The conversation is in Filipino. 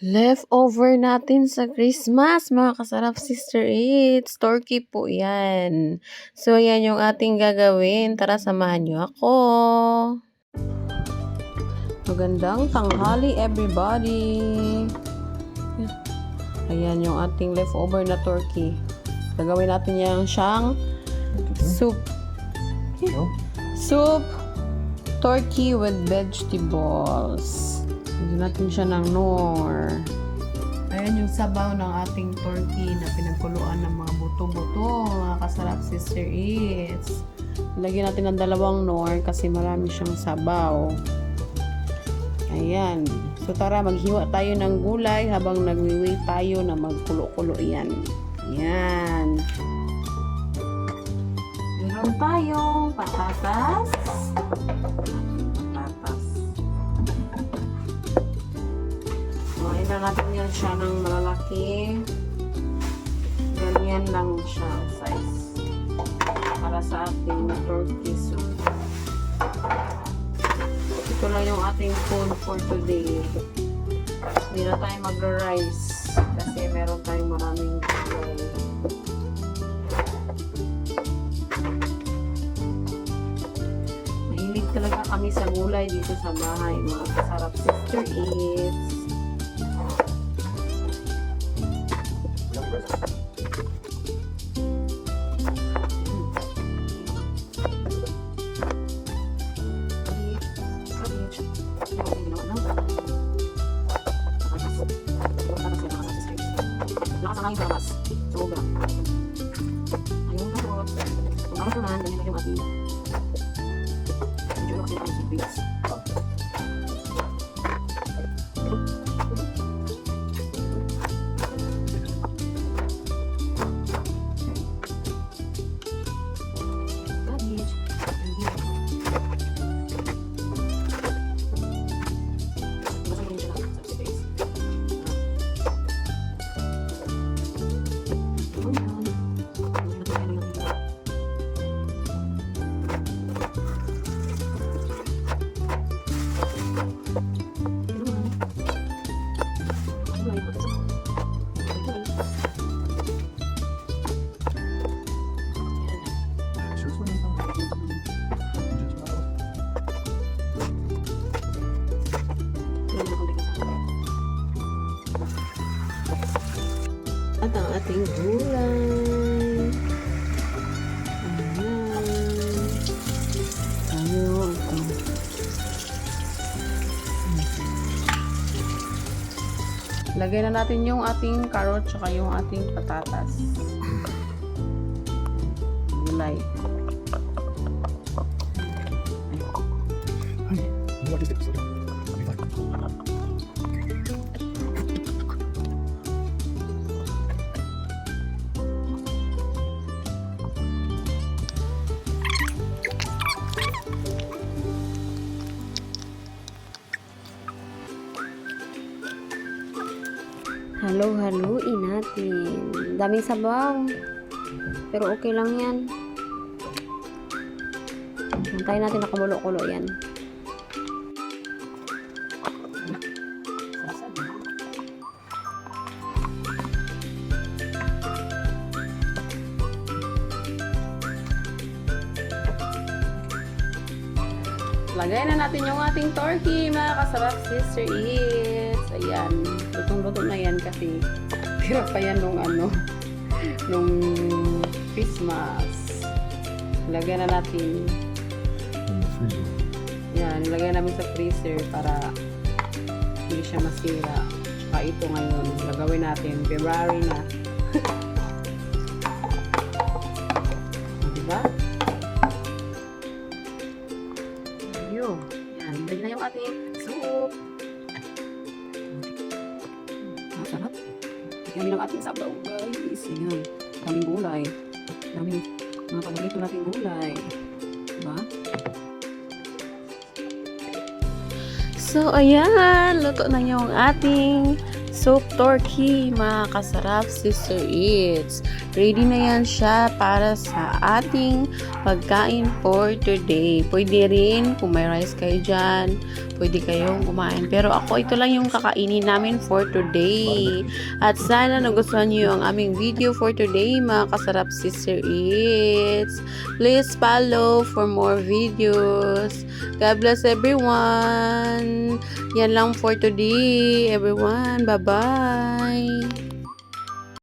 Leftover natin sa Christmas, mga kasarap Sister Eats. Turkey po yan. So, yan yung ating gagawin. Tara, samahan nyo ako. Magandang tanghali, everybody. Ayan yung ating leftover na turkey. Gagawin natin yung siyang soup. Soup, turkey with vegetables. Lagyan natin siya ng nor. Ayan yung sabaw ng ating turkey na pinagkuluan ng mga buto-buto. Mga kasarap Sister Eats. Lagyan natin ng 2 nor kasi marami siyang sabaw. Ayan. So tara, maghiwa tayo ng gulay habang nagwi-wait tayo na magkulo-kulo yan. Ayan. Meron tayong patatas. Ina natin yan siya ng malalaki. Ganyan lang siya size. Para sa ating turkey soup. Ito lang yung ating food for today. Hindi na tayo mag-rice kasi meron tayong maraming gulay. Mahilig talaga kami sa gulay dito sa bahay. Mga kasarap Sister Eats. Nakasangay sa labas. Sobra. Ayun na po. Kung ako naman, ganyan yung ating medyo lang yung sibis. At ang ating gulay. Ayan. Ayun. Lagay na natin yung ating carrot tsaka yung ating patatas. Gulay. What is it? Halo-haluin natin. Daming sabaw. Pero okay lang yan. Hintayin natin na kumulo-kulo yan. Lagay na natin yung ating turkey, mga kasarap Sister Eats. Ayan. Lutong-luto na yan kasi hirap pa yan nung Christmas. Lagay na natin. Yan, ilagay namin sa freezer para hindi siya masira. Saka ito ngayon, gagawin natin. February na. Diba? Ayun. Yan, ilagay na yung ating soup. Masarap. Yan yung ating sabaw, guys. Yan. Daming gulay. Daming mga paborito nating gulay. Diba? So, ayan. Luto na yung ating Soup turkey, mga kasarap Sister Eats. Ready na yan siya para sa ating pagkain for today. Pwede rin, kung may rice kayo dyan, pwede kayong kumain. Pero ako, ito lang yung kakainin namin for today. At sana nagustuhan nyo ang aming video for today, mga kasarap Sister Eats. Please follow for more videos. God bless everyone. Yan lang for today, everyone. Bye-bye.